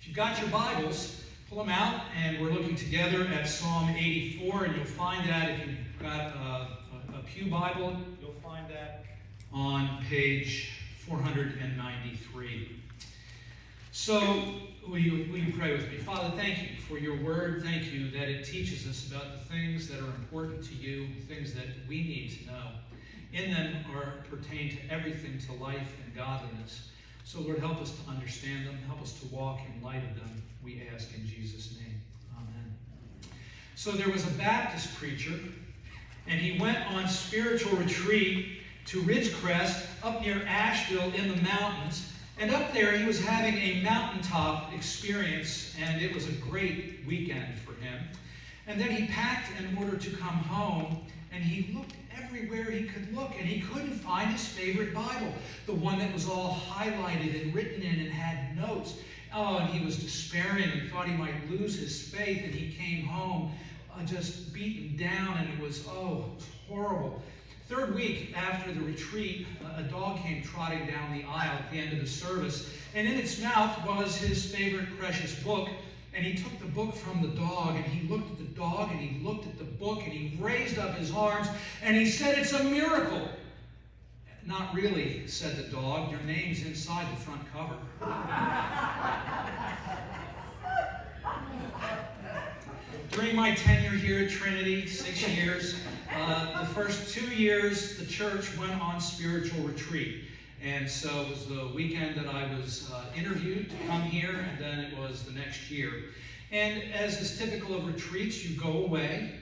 you've got your Bibles, pull them out, and we're looking together at Psalm 84, and you'll find that if you've got a Pew Bible, you'll find that on page 493. So, will you pray with me? Father, thank you for your word. Thank you that it teaches us about the things that are important to you, things that we need to know. In them pertain to everything, to life and godliness. So, Lord, help us to understand them. Help us to walk in light of them. We ask in Jesus' name. Amen. So there was a Baptist preacher, and he went on spiritual retreat to Ridgecrest up near Asheville in the mountains. And up there he was having a mountaintop experience, and it was a great weekend for him. And then he packed in order to come home, and he looked everywhere he could look, and he couldn't find his favorite Bible, the one that was all highlighted and written in and had notes. Oh, and he was despairing and thought he might lose his faith, and he came home just beaten down, and it was horrible. Third week after the retreat, a dog came trotting down the aisle at the end of the service, and in its mouth was his favorite precious book. And he took the book from the dog, and he looked at the dog, and he looked at the book, and he raised up his arms, and he said, "It's a miracle." "Not really," said the dog. "Your name's inside the front cover." During my tenure here at Trinity, 6 years, the first 2 years, the church went on spiritual retreat. And so it was the weekend that I was interviewed to come here, and then it was the next year. And as is typical of retreats, you go away.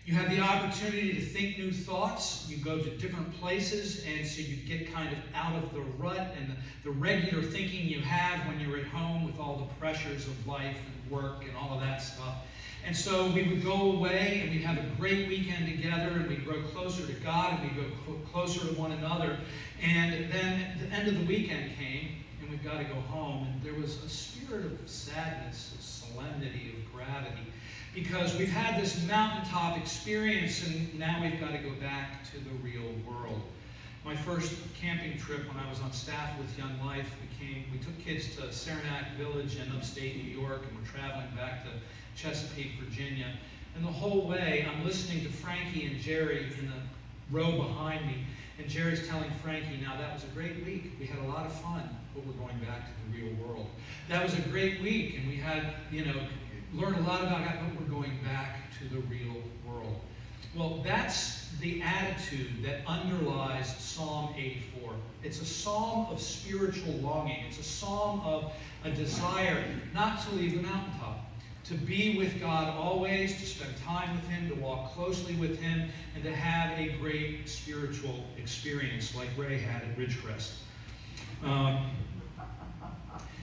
You have the opportunity to think new thoughts. You go to different places, and so you get kind of out of the rut and the regular thinking you have when you're at home with all the pressures of life and work and all of that stuff. And so we would go away, and we'd have a great weekend together, and we'd grow closer to God, and we'd go closer to one another. And then the end of the weekend came, and we've got to go home. And there was a spirit of sadness, of solemnity, of gravity, because we've had this mountaintop experience, and now we've got to go back to the real world. My first camping trip when I was on staff with Young Life, we took kids to Saranac Village in upstate New York, and we're traveling back to Chesapeake, Virginia. And the whole way, I'm listening to Frankie and Jerry in the row behind me. And Jerry's telling Frankie, "Now that was a great week. We had a lot of fun, but we're going back to the real world. That was a great week, and we had, learned a lot about God, but we're going back to the real world." Well, that's the attitude that underlies Psalm 84. It's a psalm of spiritual longing. It's a psalm of a desire not to leave the mountaintop, to be with God always, to spend time with Him, to walk closely with Him, and to have a great spiritual experience like Ray had at Ridgecrest.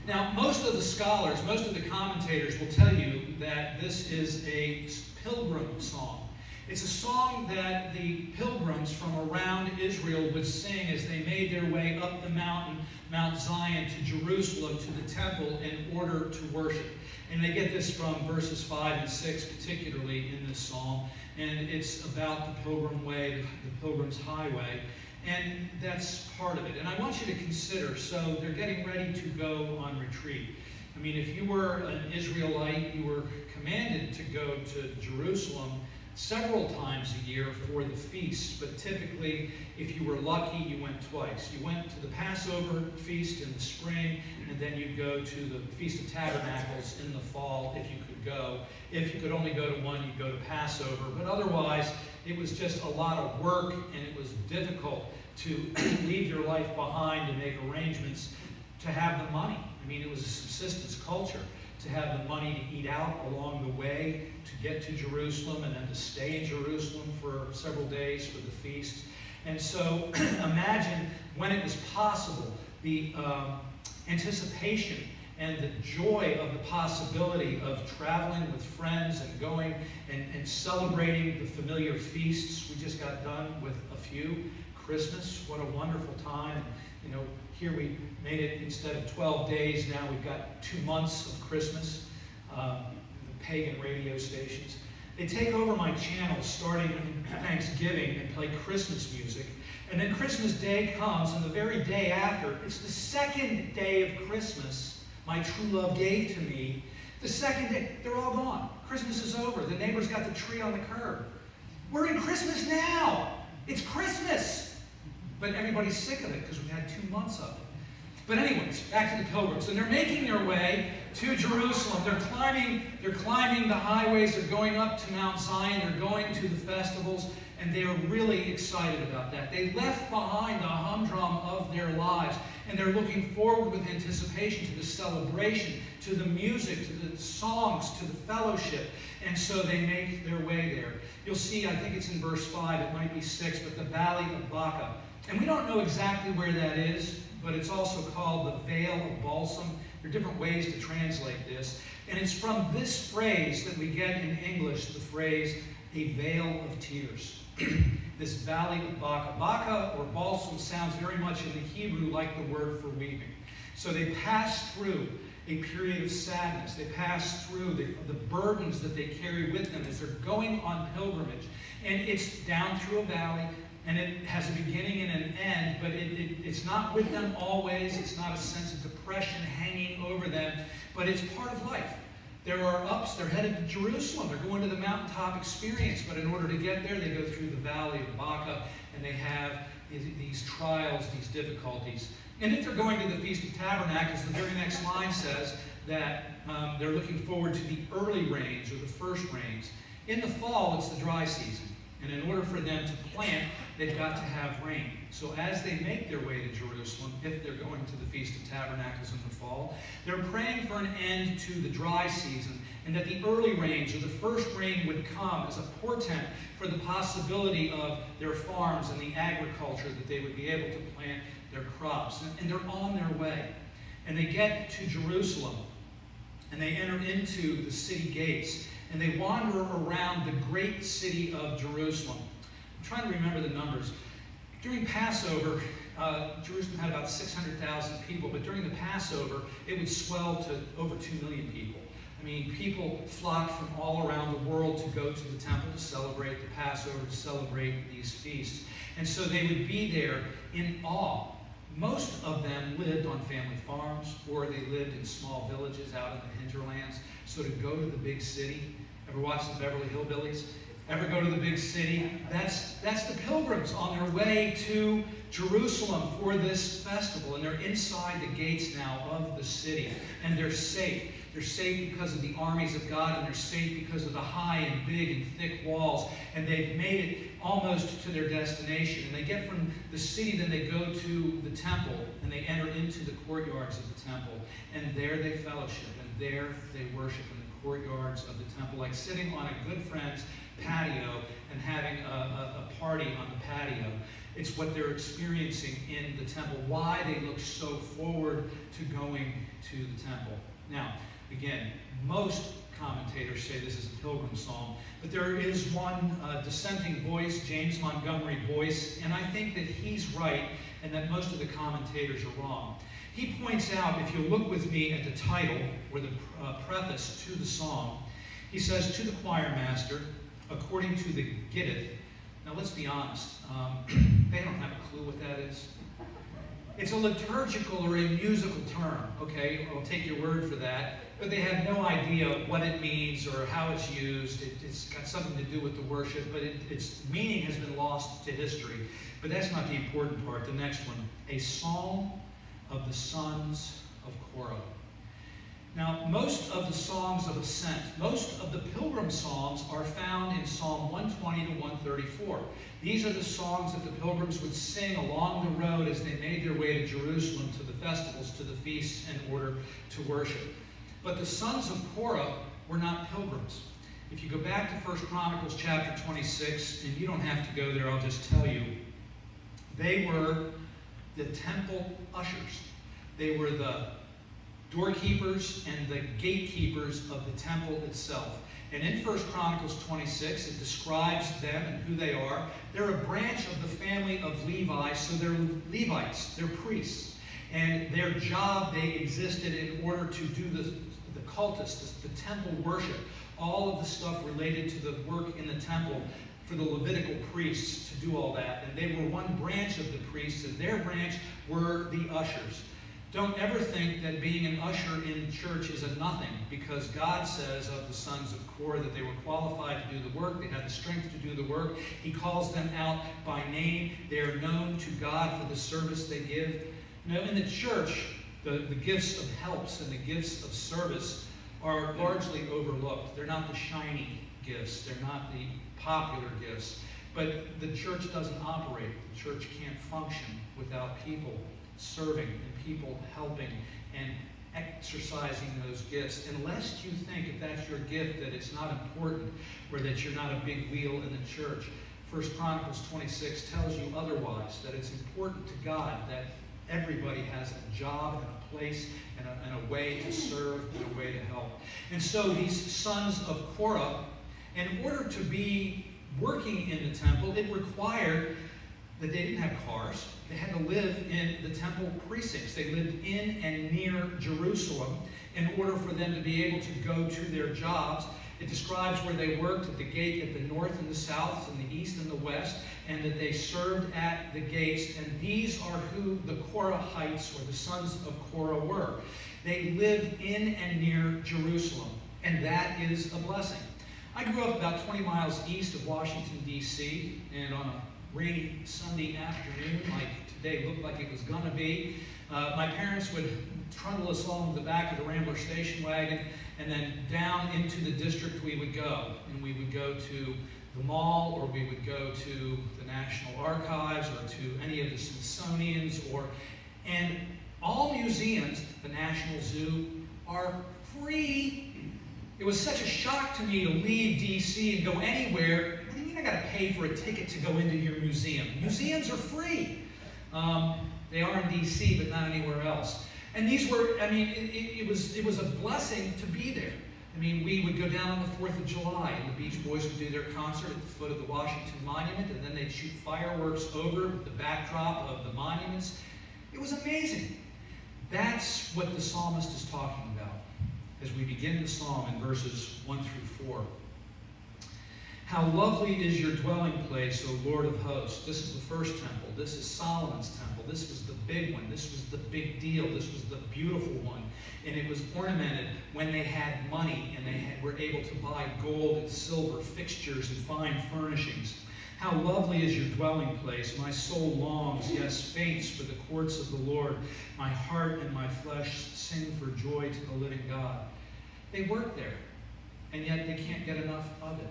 Now, most of the scholars, most of the commentators will tell you that this is a pilgrim song. It's a song that the pilgrims from around Israel would sing as they made their way up the mountain, Mount Zion, to Jerusalem, to the temple, in order to worship. And they get this from verses 5 and 6, particularly in this psalm. And it's about the Pilgrim Way, the Pilgrim's Highway. And that's part of it. And I want you to consider, so they're getting ready to go on retreat. I mean, if you were an Israelite, you were commanded to go to Jerusalem several times a year for the feast, but typically, if you were lucky, you went twice. You went to the Passover feast in the spring, and then you'd go to the Feast of Tabernacles in the fall if you could go. If you could only go to one, you'd go to Passover. But otherwise, it was just a lot of work, and it was difficult to leave your life behind and make arrangements to have the money. I mean, it was a subsistence culture, to have the money to eat out along the way, to get to Jerusalem, and then to stay in Jerusalem for several days for the feast. And so imagine when it was possible, the anticipation and the joy of the possibility of traveling with friends and going and celebrating the familiar feasts. We just got done with a few. Christmas, what a wonderful time. Here we made it, instead of 12 days, now we've got 2 months of Christmas. The pagan radio stations. They take over my channel starting in Thanksgiving and play Christmas music. And then Christmas Day comes, and the very day after, it's the second day of Christmas, my true love gave to me. The second day, they're all gone. Christmas is over. The neighbor's got the tree on the curb. We're in Christmas now. It's Christmas. But everybody's sick of it because we've had 2 months of it. But anyways, back to the pilgrims. And they're making their way to Jerusalem. They're climbing the highways. They're going up to Mount Zion. They're going to the festivals. And they are really excited about that. They left behind the humdrum of their lives. And they're looking forward with anticipation to the celebration, to the music, to the songs, to the fellowship. And so they make their way there. You'll see, I think it's in verse 5, it might be 6, but the Valley of Baca. And we don't know exactly where that is, but it's also called the Veil of Balsam. There are different ways to translate this. And it's from this phrase that we get in English the phrase, a veil of tears. This Valley of Baca. Baca or balsam sounds very much in the Hebrew like the word for weeping. So they pass through a period of sadness. They pass through the burdens that they carry with them as they're going on pilgrimage. And it's down through a valley, and it has a beginning and an end, but it's not with them always. It's not a sense of depression hanging over them, but it's part of life. There are ups. They're headed to Jerusalem. They're going to the mountaintop experience, but in order to get there, they go through the Valley of Baca, and they have these trials, these difficulties. And if they're going to the Feast of Tabernacles, the very next line says that they're looking forward to the early rains or the first rains. In the fall, it's the dry season. And in order for them to plant, they've got to have rain. So as they make their way to Jerusalem, if they're going to the Feast of Tabernacles in the fall, they're praying for an end to the dry season, and that the early rains or the first rain would come as a portent for the possibility of their farms and the agriculture, that they would be able to plant their crops. And they're on their way. And they get to Jerusalem, and they enter into the city gates, and they wander around the great city of Jerusalem. I'm trying to remember the numbers. During Passover, Jerusalem had about 600,000 people, but during the Passover, it would swell to over 2 million people. I mean, people flocked from all around the world to go to the temple to celebrate the Passover, to celebrate these feasts. And so they would be there in awe. Most of them lived on family farms, or they lived in small villages out in the hinterlands. So to go to the big city, ever watch the Beverly Hillbillies? Ever go to the big city? That's the pilgrims on their way to Jerusalem for this festival. And they're inside the gates now of the city. And they're safe. They're safe because of the armies of God, and they're safe because of the high and big and thick walls. And they've made it almost to their destination. And they get from the city, then they go to the temple, and they enter into the courtyards of the temple. And there they fellowship, and there they worship in the courtyards of the temple, like sitting on a good friend's patio and having a party on the patio. It's what they're experiencing in the temple, why they look so forward to going to the temple. Now, again, most commentators say this is a pilgrim psalm, but there is one dissenting voice, James Montgomery Boyce, and I think that he's right and that most of the commentators are wrong. He points out, if you look with me at the title or the preface to the song, he says, "To the choir master, according to the Gittith." Now let's be honest, they don't have a clue what that is. It's a liturgical or a musical term, okay? I'll take your word for that. But they have no idea what it means or how it's used. It's got something to do with the worship, but its meaning has been lost to history. But that's not the important part. The next one, a psalm of the sons of Korah. Now, most of the songs of ascent, most of the pilgrim psalms are found in Psalm 120 to 134. These are the songs that the pilgrims would sing along the road as they made their way to Jerusalem, to the festivals, to the feasts, in order to worship. But the sons of Korah were not pilgrims. If you go back to 1 Chronicles chapter 26, and you don't have to go there, I'll just tell you, they were the temple ushers. They were the doorkeepers and the gatekeepers of the temple itself. And in 1 Chronicles 26, it describes them and who they are. They're a branch of the family of Levi, so they're Levites, they're priests. And their job, they existed in order to do the cultus, the temple worship, all of the stuff related to the work in the temple for the Levitical priests to do all that. And they were one branch of the priests, and their branch were the ushers. Don't ever think that being an usher in church is a nothing, because God says of the sons of Korah that they were qualified to do the work. They had the strength to do the work. He calls them out by name. They are known to God for the service they give. Now, in the church, the gifts of helps and the gifts of service are largely overlooked. They're not the shiny gifts. They're not the popular gifts. But the church doesn't operate. The church can't function without people serving and people helping and exercising those gifts. Unless you think, if that's your gift, that it's not important or that you're not a big wheel in the church. 1 Chronicles 26 tells you otherwise, that it's important to God that everybody has a job and a place and a way to serve and a way to help. And so these sons of Korah, in order to be working in the temple, it required that they didn't have cars. They had to live in the temple precincts. They lived in and near Jerusalem in order for them to be able to go to their jobs. It describes where they worked at the gate at the north and the south, and the east and the west, and that they served at the gates. And these are who the Korahites, or the sons of Korah, were. They lived in and near Jerusalem, and that is a blessing. I grew up about 20 miles east of Washington, D.C., and on a rainy Sunday afternoon, like today looked like it was going to be, my parents would trundle us along the back of the Rambler station wagon, and then down into the district we would go. And we would go to the mall, or we would go to the National Archives, or to any of the Smithsonian's, and all museums, the National Zoo, are free. It was such a shock to me to leave D.C. and go anywhere. What do you mean I got to pay for a ticket to go into your museum? Museums are free. They are in D.C., but not anywhere else. And these were, I mean, it was a blessing to be there. I mean, we would go down on the 4th of July, and the Beach Boys would do their concert at the foot of the Washington Monument, and then they'd shoot fireworks over the backdrop of the monuments. It was amazing. That's what the psalmist is talking about as we begin the psalm in verses 1 through 4. How lovely is your dwelling place, O Lord of hosts. This is the first temple. This is Solomon's temple. This was the big one. This was the big deal. This was the beautiful one. And it was ornamented when they had money and they were able to buy gold and silver fixtures and fine furnishings. How lovely is your dwelling place. My soul longs, yes, faints for the courts of the Lord. My heart and my flesh sing for joy to the living God. They work there, and yet they can't get enough of it.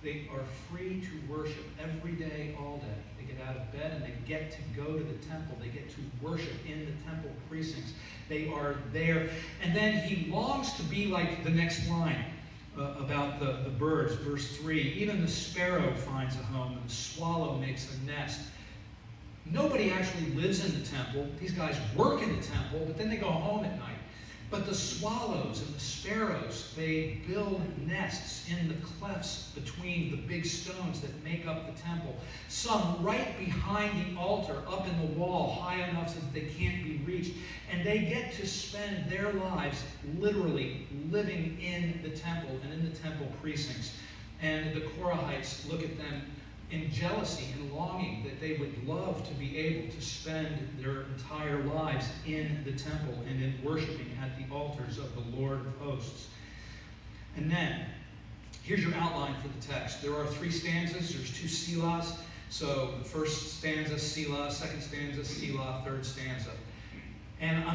They are free to worship every day, all day. They get out of bed and they get to go to the temple. They get to worship in the temple precincts. They are there. And then he longs to be like the next line about the birds, verse 3. Even the sparrow finds a home and the swallow makes a nest. Nobody actually lives in the temple. These guys work in the temple, but then they go home at night. But the swallows and the sparrows, they build nests in the clefts between the big stones that make up the temple. Some right behind the altar, up in the wall, high enough so that they can't be reached. And they get to spend their lives literally living in the temple and in the temple precincts. And the Korahites look at them in jealousy and longing that they would love to be able to spend their entire lives in the temple and in worshiping at the altars of the Lord of hosts. And then, here's your outline for the text. There are 3 stanzas. There's 2 selahs. So the first stanza, selah, second stanza, selah, third stanza. And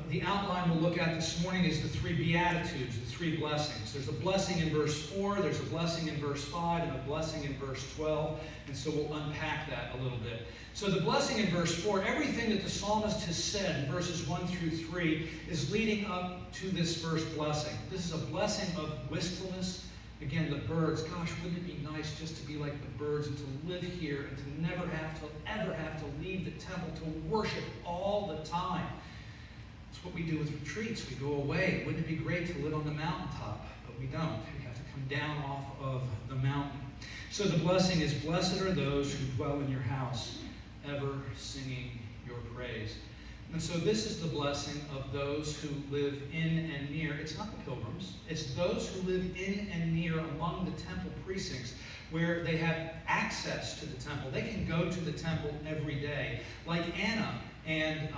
the outline we'll look at this morning is the 3 Beatitudes, the 3 blessings. There's a blessing in verse 4, there's a blessing in verse 5, and a blessing in verse 12. And so we'll unpack that a little bit. So the blessing in verse 4, everything that the psalmist has said in verses 1 through 3 is leading up to this first blessing. This is a blessing of wistfulness. Again, the birds. Gosh, wouldn't it be nice just to be like the birds and to live here and to never ever have to leave the temple, to worship all the time. It's what we do with retreats. We go away. Wouldn't it be great to live on the mountaintop? But we don't. We have to come down off of the mountain. So the blessing is, blessed are those who dwell in your house, ever singing your praise. And so this is the blessing of those who live in and near. It's not the pilgrims. It's those who live in and near among the temple precincts where they have access to the temple. They can go to the temple every day. Like Anna and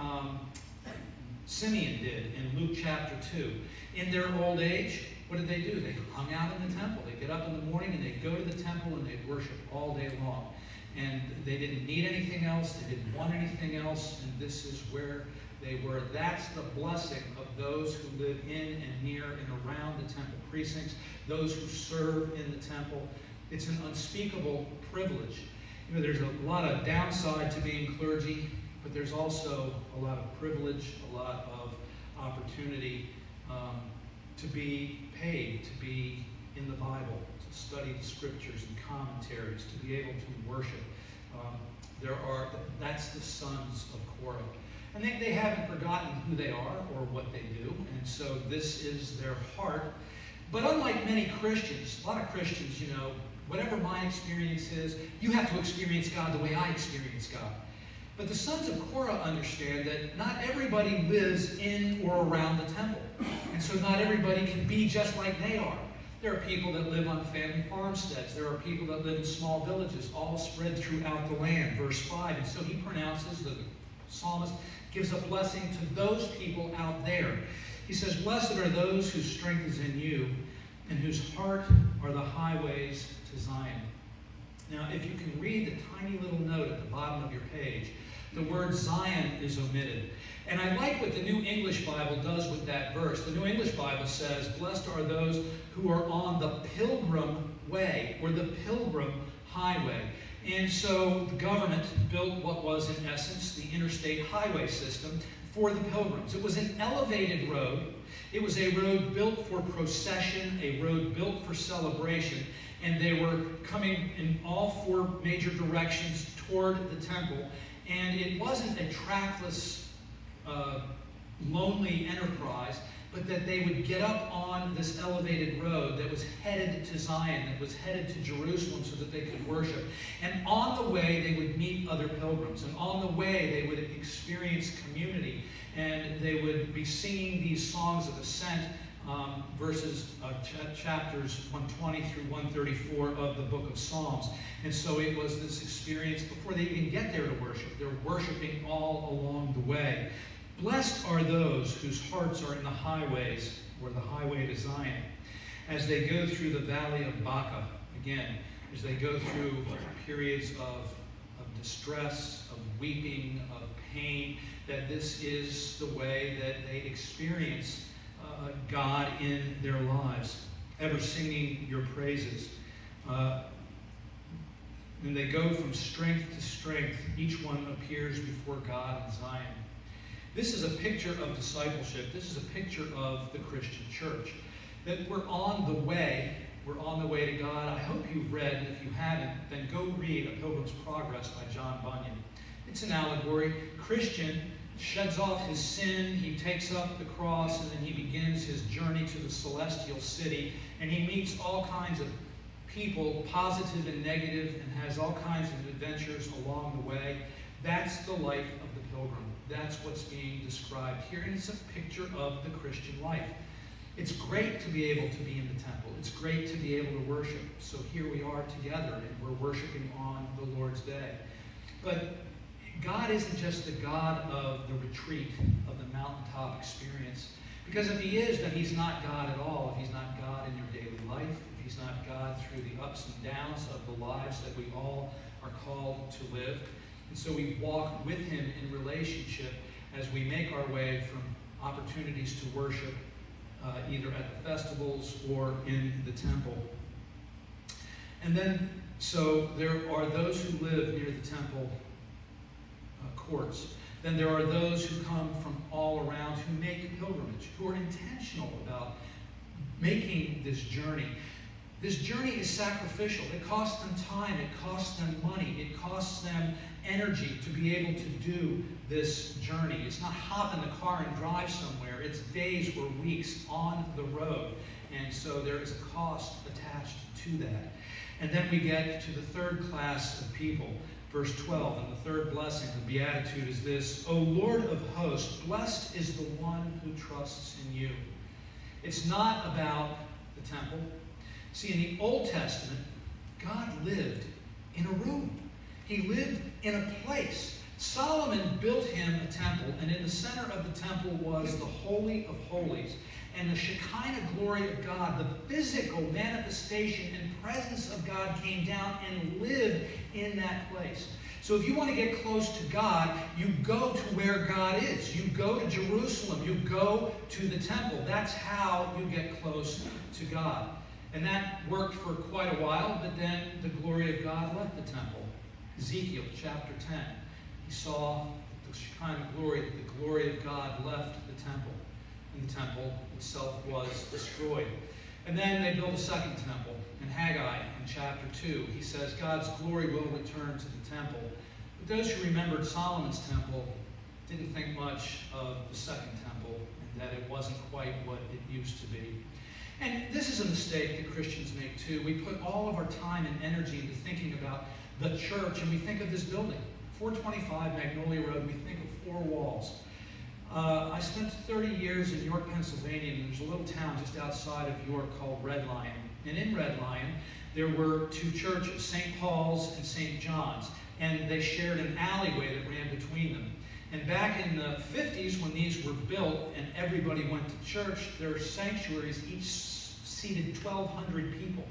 Simeon did in Luke chapter 2. In their old age, what did they do? They hung out in the temple. They'd get up in the morning and they'd go to the temple and they'd worship all day long. And they didn't need anything else. They didn't want anything else. And this is where they were. That's the blessing of those who live in and near and around the temple precincts, those who serve in the temple. It's an unspeakable privilege. You know, there's a lot of downside to being clergy, but there's also a lot of privilege, a lot of opportunity to be paid, to be in the Bible, to study the scriptures and commentaries, to be able to worship. That's the sons of Korah. And they haven't forgotten who they are or what they do, and so this is their heart. But unlike many Christians, a lot of Christians, you know, whatever my experience is, you have to experience God the way I experience God. But the sons of Korah understand that not everybody lives in or around the temple. And so not everybody can be just like they are. There are people that live on family farmsteads. There are people that live in small villages, all spread throughout the land. Verse 5, and so he pronounces, the psalmist gives a blessing to those people out there. He says, blessed are those whose strength is in you, and whose heart are the highways to Zion. Now, if you can read the tiny little note at the bottom of your page, the word Zion is omitted. And I like what the New English Bible does with that verse. The New English Bible says, blessed are those who are on the Pilgrim Way, or the Pilgrim Highway. And so the government built what was, in essence, the interstate highway system for the pilgrims. It was an elevated road. It was a road built for procession, a road built for celebration. And they were coming in all four major directions toward the temple. And it wasn't a trackless, lonely enterprise, but that they would get up on this elevated road that was headed to Zion, that was headed to Jerusalem so that they could worship. And on the way, they would meet other pilgrims. And on the way, they would experience community. And they would be singing these songs of ascent, chapters 120 through 134 of the book of Psalms. And so it was this experience before they even get there to worship. They're worshiping all along the way. Blessed are those whose hearts are in the highways, or the highway to Zion, as they go through the valley of Baca. Again, as they go through periods of distress, of weeping, of pain, that this is the way that they experience God in their lives, ever singing your praises. When they go from strength to strength, each one appears before God in Zion. This is a picture of discipleship. This is a picture of the Christian church. That we're on the way. We're on the way to God. I hope you've read, and if you haven't, then go read A Pilgrim's Progress by John Bunyan. It's an allegory. Christian sheds off his sin, he takes up the cross, and then he begins his journey to the celestial city, and he meets all kinds of people, positive and negative, and has all kinds of adventures along the way. That's the life of the pilgrim. That's what's being described here, and it's a picture of the Christian life. It's great to be able to be in the temple. It's great to be able to worship. So here we are together, and we're worshiping on the Lord's Day. But God isn't just the God of the retreat, of the mountaintop experience. Because if he is, then he's not God at all. If he's not God in your daily life, if he's not God through the ups and downs of the lives that we all are called to live. And so we walk with him in relationship as we make our way from opportunities to worship either at the festivals or in the temple. And then, so there are those who live near the temple courts. Then there are those who come from all around who make a pilgrimage, who are intentional about making this journey. This journey is sacrificial. It costs them time. It costs them money. It costs them energy to be able to do this journey. It's not hop in the car and drive somewhere. It's days or weeks on the road. And so there is a cost attached to that. And then we get to the third class of people. Verse 12, and the third blessing, the beatitude, is this: O Lord of hosts, blessed is the one who trusts in you. It's not about the temple. See, in the Old Testament, God lived in a room. He lived in a place Solomon built him a temple, and in the center of the temple was the Holy of Holies. And the Shekinah glory of God, the physical manifestation and presence of God, came down and lived in that place. So if you want to get close to God, you go to where God is. You go to Jerusalem. You go to the temple. That's how you get close to God. And that worked for quite a while, but then the glory of God left the temple. Ezekiel chapter 10. He saw the Shekinah glory, the glory of God left the temple. And the temple itself was destroyed. And then they built a second temple. In Haggai, in chapter 2, he says God's glory will return to the temple. But those who remembered Solomon's temple didn't think much of the second temple, and that it wasn't quite what it used to be. And this is a mistake that Christians make too. We put all of our time and energy into thinking about the church, and we think of this building. 425 Magnolia Road, we think of four walls. I spent 30 years in York, Pennsylvania, and there's a little town just outside of York called Red Lion. And in Red Lion, there were two churches, St. Paul's and St. John's, and they shared an alleyway that ran between them. And back in the 50s, when these were built and everybody went to church, their sanctuaries each seated 1,200 people.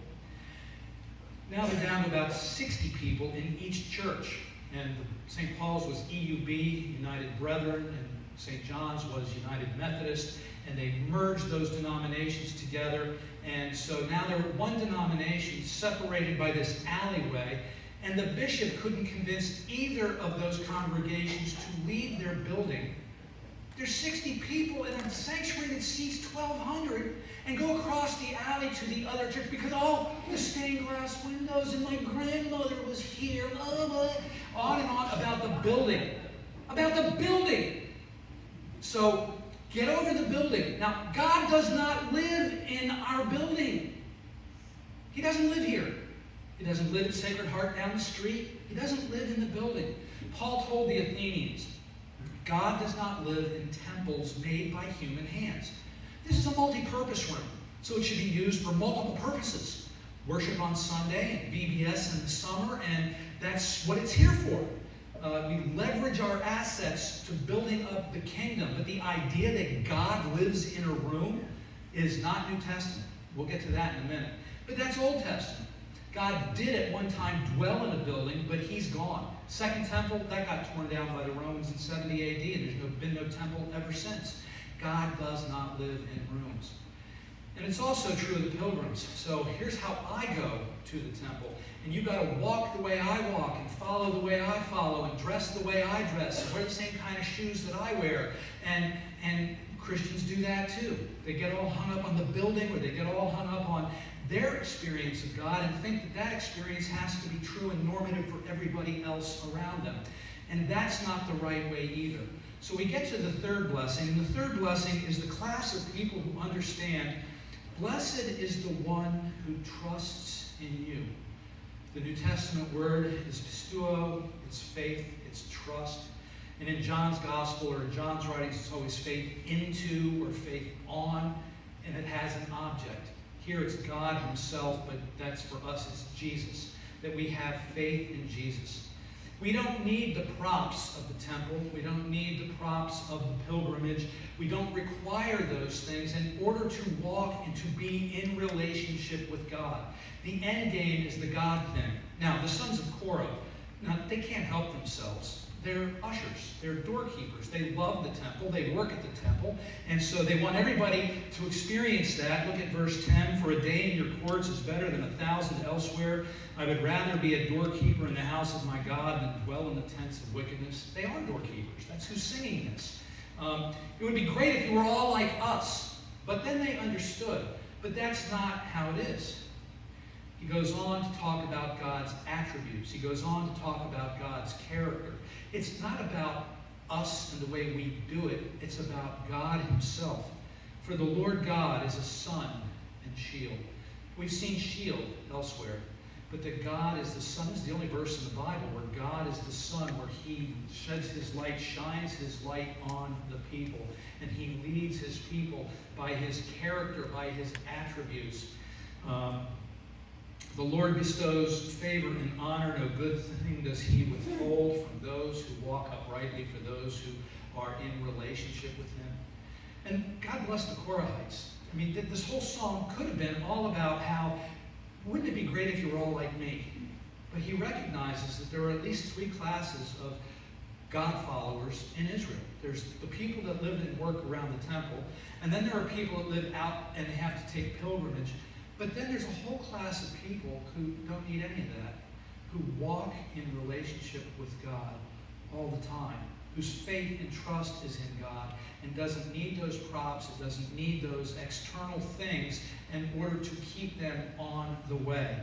Now they're down to about 60 people in each church. And St. Paul's was EUB, United Brethren, and St. John's was United Methodist, and they merged those denominations together. And so now they're one denomination separated by this alleyway, and the bishop couldn't convince either of those congregations to leave their building. There's 60 people in a sanctuary that seats 1,200 and go across the alley to the other church because, oh, the stained glass windows and my grandmother was here, on and on about the building. About the building. So get over the building. Now, God does not live in our building. He doesn't live here. He doesn't live at Sacred Heart down the street. He doesn't live in the building. Paul told the Athenians, God does not live in temples made by human hands. This is a multi-purpose room, so it should be used for multiple purposes. Worship on Sunday and VBS in the summer, and that's what it's here for. We leverage our assets to building up the kingdom, but the idea that God lives in a room is not New Testament. We'll get to that in a minute. But that's Old Testament. God did at one time dwell in a building, but he's gone. Second temple, that got torn down by the Romans in 70 AD, and there's been no temple ever since. God does not live in rooms. And it's also true of the Pilgrims. So here's how I go to the temple. And you've got to walk the way I walk, and follow the way I follow, and dress the way I dress, and wear the same kind of shoes that I wear. And Christians do that too. They get all hung up on the building, or they get all hung up on their experience of God and think that that experience has to be true and normative for everybody else around them. And that's not the right way either. So we get to the third blessing. And the third blessing is the class of people who understand, blessed is the one who trusts in you. The New Testament word is pistuo, it's faith, it's trust. And in John's gospel or in John's writings, it's always faith into or faith on, and it has an object. Here it's God himself, but that's for us, it's Jesus, that we have faith in Jesus. We don't need the props of the temple. We don't need the props of the pilgrimage. We don't require those things in order to walk and to be in relationship with God. The end game is the God thing. Now, the sons of Korah, now they can't help themselves. They're ushers. They're doorkeepers. They love the temple. They work at the temple. And so they want everybody to experience that. Look at verse 10. For a day in your courts is better than 1,000 elsewhere. I would rather be a doorkeeper in the house of my God than dwell in the tents of wickedness. They are doorkeepers. That's who's singing this. It would be great if you were all like us. But then they understood. But that's not how it is. He goes on to talk about God's attributes. He goes on to talk about God's character. It's not about us and the way we do it. It's about God himself. For the Lord God is a sun and shield. We've seen shield elsewhere. But that God is the sun is the only verse in the Bible where God is the sun, where he sheds his light, shines his light on the people. And he leads his people by his character, by his attributes. The Lord bestows favor and honor. No good thing does he withhold from those who walk uprightly, for those who are in relationship with him. And God bless the Korahites. I mean, this whole song could have been all about how, wouldn't it be great if you were all like me? But he recognizes that there are at least three classes of God followers in Israel. There's the people that live and work around the temple, and then there are people that live out and they have to take pilgrimage. But then there's a whole class of people who don't need any of that, who walk in relationship with God all the time, whose faith and trust is in God and doesn't need those props, it doesn't need those external things in order to keep them on the way.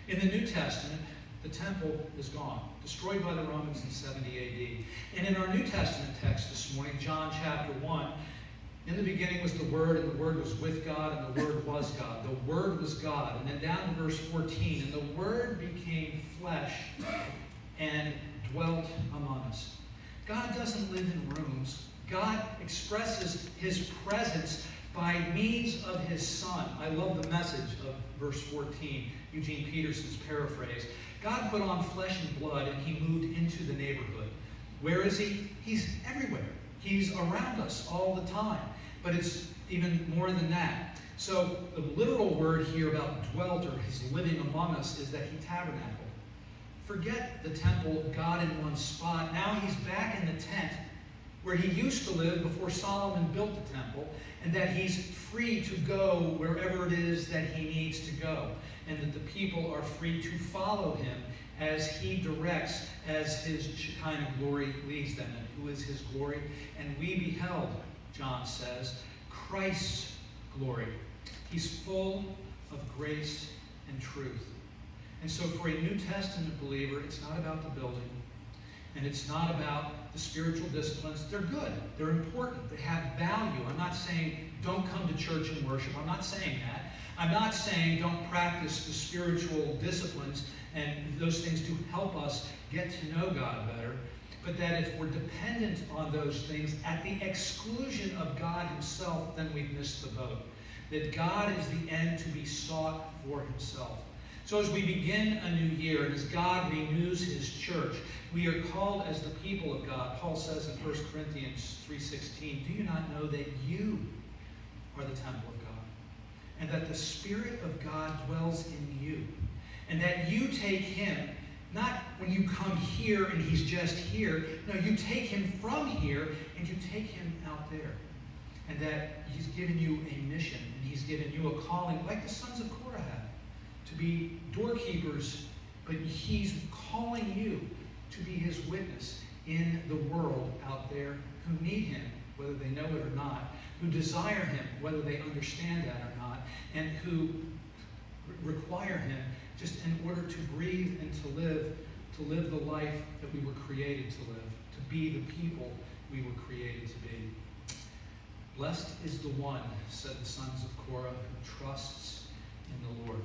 In the New Testament, the temple is gone, destroyed by the Romans in 70 AD. And in our New Testament text this morning, John chapter 1, in the beginning was the Word, and the Word was with God, and the Word was God. The Word was God. And then down to verse 14, and the Word became flesh and dwelt among us. God doesn't live in rooms. God expresses his presence by means of his Son. I love the message of verse 14, Eugene Peterson's paraphrase. God put on flesh and blood, and he moved into the neighborhood. Where is he? He's everywhere. He's around us all the time. But it's even more than that. So the literal word here about dwelt, or his living among us, is that he tabernacled. Forget the temple, God in one spot. Now he's back in the tent where he used to live before Solomon built the temple, and that he's free to go wherever it is that he needs to go, and that the people are free to follow him as he directs, as his Shekinah glory leads them. And who is his glory? And we beheld, John says, Christ's glory. He's full of grace and truth. And so for a New Testament believer, it's not about the building, and it's not about the spiritual disciplines. They're good. They're important. They have value. I'm not saying don't come to church and worship. I'm not saying that. I'm not saying don't practice the spiritual disciplines, and those things do help us get to know God better. But that if we're dependent on those things at the exclusion of God himself, then we've missed the boat. That God is the end to be sought for himself. So as we begin a new year, and as God renews his church, we are called as the people of God. Paul says in 1 Corinthians 3:16, do you not know that you are the temple of God, and that the Spirit of God dwells in you, and that you take him, not when you come here and he's just here, no, you take him from here and you take him out there, and that he's given you a mission, and he's given you a calling like the sons of Korah had, to be doorkeepers, but he's calling you to be his witness in the world out there who need him, whether they know it or not, who desire him, whether they understand that or not, and who require him just in order to breathe and to live the life that we were created to live, to be the people we were created to be. Blessed is the one, said the sons of Korah, who trusts in the Lord.